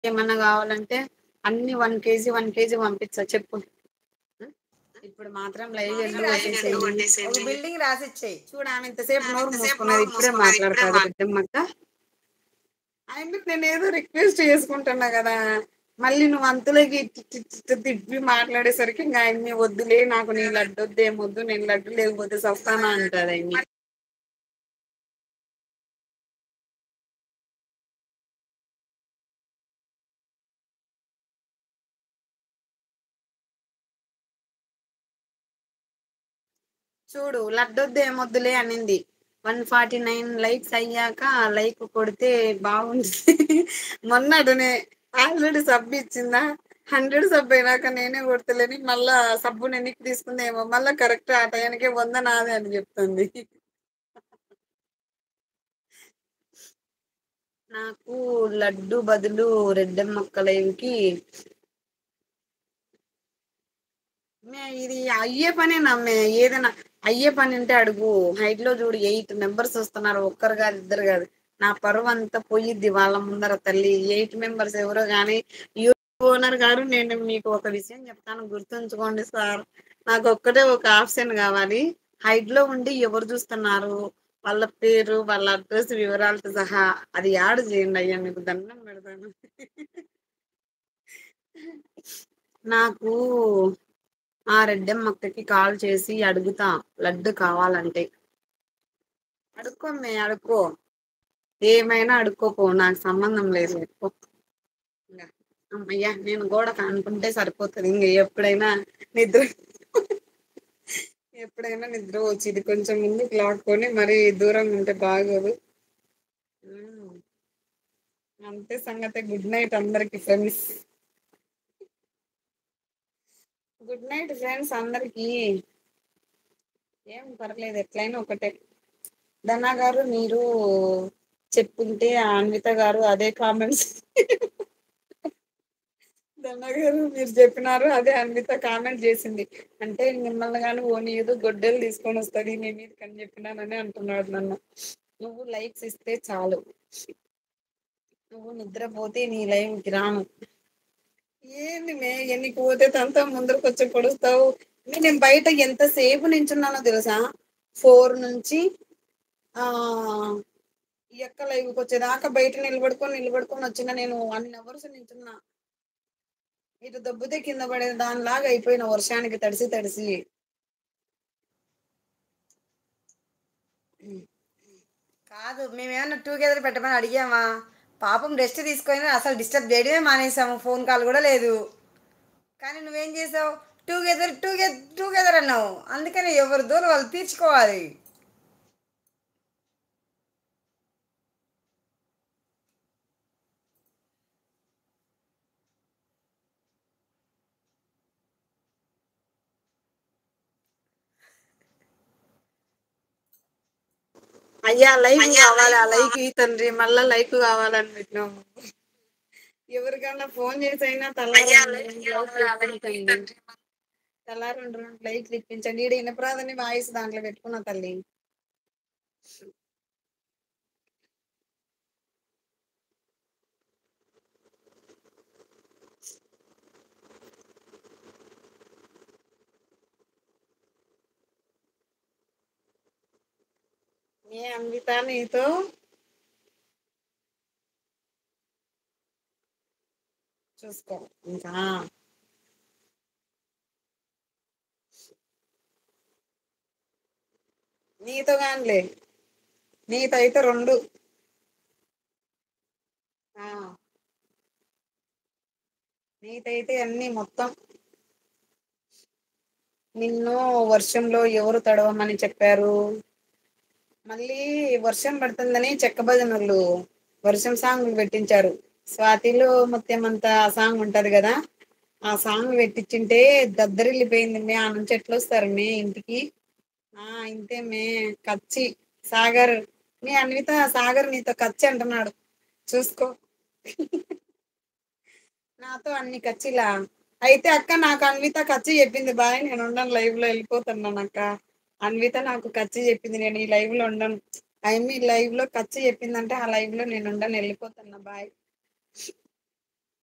ఏమన్నా కావాలంటే అన్ని 1 కేజీ, 1 కేజీ పంపిచ్చా చెప్పు. హ్మ్. ఇప్పుడు మాత్రం లైవ్ ఎల్లు కొట్టేసేయి. ఒక బిల్డింగ్ రాసిచ్చేయి. చూడు ఆమె ఇంతసేపు నోరు మూసుకున్నది. ఇప్పుడే మాట్లాడతాది పెద్దమ్మక్క. ఆయనకి నేనేదో రిక్వెస్ట్ చేసుకుంటున్నా గదా! మళ్ళీ నువ్వు అంతలోకి తిప్పి మాట్లాడేసరికి ఇంగ ఆయన్ని వద్దులే నాకు నీ లడ్డొద్దు ఏమొద్దు నేను లడ్డు లేకపోతే సస్తానా అంటాదాయన్ని. చూడు లడ్డొద్దు ఏమొద్దులే అనింది. 149 లైక్స్ అయ్యాక లైక్ కొడితే బాగుంటది. మొన్నటనే ఆల్రెడీ సబ్ ఇచ్చిందా? 100 సబ్ అయినాక నేనే కొడతలేని మళ్ళా సబ్బుని ఎన్నికి తీసుకుందేమో మళ్ళా కరెక్ట్ ఆ టయానికే 100 నాదే అని చెప్తుంది. నాకు లడ్డు బదులు రెడ్డమ్మక్క లైవ్‌కి ఇది అయ్యే పనేనా ఏదైనా అయ్యే పని ఉంటే అడుగు. హైట్‌లో చూడు 8 మెంబర్స్ వస్తున్నారు. ఒక్కరు కాదు, ఇద్దరు కాదు. నా పరువంతా పోయిద్ది వాళ్ళ ముందర తల్లి. 8 మెంబర్స్ ఎవరో గాని యూట్యూబ్ ఓనర్ గారు నేను మీకు ఒక విషయం చెప్తాను గుర్తుంచుకోండి సార్. నాకు ఒక్కటే ఒక ఆప్షన్ కావాలి. హైట్‌లో ఉండి ఎవరు చూస్తున్నారు? వాళ్ళ పేరు, వాళ్ళ అడ్రెస్ వివరాలతో సహా అది యాడ్ చేయండి అయ్యా మీకు దండం పెడతాను. నాకు ఆ రెడ్డమ్మక్కకి కాల్ చేసి అడుగుతా లడ్డు కావాలంటే. అడుక్కోమ్మే అడుక్కో. ఏమైనా అడుక్కోపో నాకు సంబంధం లేదు. పో. ఇంగ అమ్మయ్య నేను గోడకు ఆనుకుంటే సరిపోతది. ఇంగ నిద్ర ఎప్పుడైనా నిద్ర వచ్చిద్ది. కొంచెం ముందుకు లాక్కొని మరీ దూరంగా ఉంటే బాగోదు. హ్మ్. అంతే సంగతి. గుడ్ నైట్ అందరికి ఫ్రెండ్స్. గుడ్ నైట్ ఫ్రెండ్స్ అందరికి. ఏం పర్లేదు ఎట్లయినా ఒకటే. ధనా గారు మీరు చెప్పుంటే అన్విత గారు అదే కామెంట్స్ ధనా గారు మీరు చెప్పినారు అదే అన్విత కామెంట్ చేసింది. అంటే మిమ్మల్ని గాని ఓనియదు గొడ్డలు తీసుకొని వస్తుంది మీ మీదకి అని చెప్పినానని అంటున్నాడు నన్ను. నువ్వు లైక్స్ ఇస్తే చాలు. నువ్వు నిద్రపోతే నీ లైవ్‌కి రాను. ఏంది మే ఎన్నికి పోతే తనతో ముందరకు వచ్చి పొడుస్తావు. నేను బయట ఎంతసేపు నించున్నానో తెలుసా? 4 నుంచి ఆ ఈ అక్క లైవ్‌కి వచ్చేదాకా బయట నిలబడుకొని వచ్చిన నేను 1 అవర్స్ నించున్నా. ఇటు దొబ్బితే కింద పడే దానిలాగా అయిపోయిన వర్షానికి తడిసి తడిసి. కాదు మేమేమన్నా టుగెదర్ పెట్టమని అడిగామా? పాపం రెస్ట్ తీసుకొని అసలు డిస్టర్బ్ చేయడమే మానేసాము. ఫోన్ కాల్ కూడా లేదు. కానీ నువ్వేం చేసావు? టుగెదర్ టుగెదర్ టుగెదర్ అన్నావు. అందుకని ఎవరి దూరం వాళ్ళు తీర్చుకోవాలి. అయ్యా లైక్ కావాలి, ఆ లైక్ ఈ తండ్రి మళ్ళా లైక్ కావాలని పెట్టినాము. ఎవరికన్నా ఫోన్ చేసి అయినా తలా 2 లైక్లు ఇప్పించండి. ఈడ ఇనపరాదని వాయిస్ దాంట్లో పెట్టుకున్నా తల్లి. ఏ అన్విత నీతో చూసుకో ఇంకా నీతో కానిలే. నీతో అయితే 2. నీతైతే అన్ని మొత్తం. నిన్ను వర్షంలో ఎవరు తడవమని చెప్పారు? మళ్ళీ వర్షం పడుతుందని చెక్క భజనలు వర్షం సాంగ్ పెట్టించారు. స్వాతిలో ముత్యమంత సాంగ్ ఉంటది కదా, ఆ సాంగ్ పెట్టించింటే దద్దరిల్లిపోయింది మే. ఆ నుంచి ఎట్లా వస్తారు మే ఇంటికి? ఇంతే మే. కచ్చి సాగర్ మీ అన్విత సాగర్ నీతో కచ్చి అంటున్నాడు చూసుకో. నాతో అన్ని కచ్చిలా. అయితే అక్క నాకు అన్విత కచ్చి చెప్పింది. బాయ్ నేను ఉండను లైవ్ లో వెళ్ళిపోతున్నాను అక్క. అన్విత నాకు కచ్చి చెప్పింది నేను ఈ లైవ్ లో ఉండను. మీ లైవ్ లో కచ్చి చెప్పిందంటే ఆ లైవ్ లో నేను ఉండను వెళ్ళిపోతున్నా బాయ్.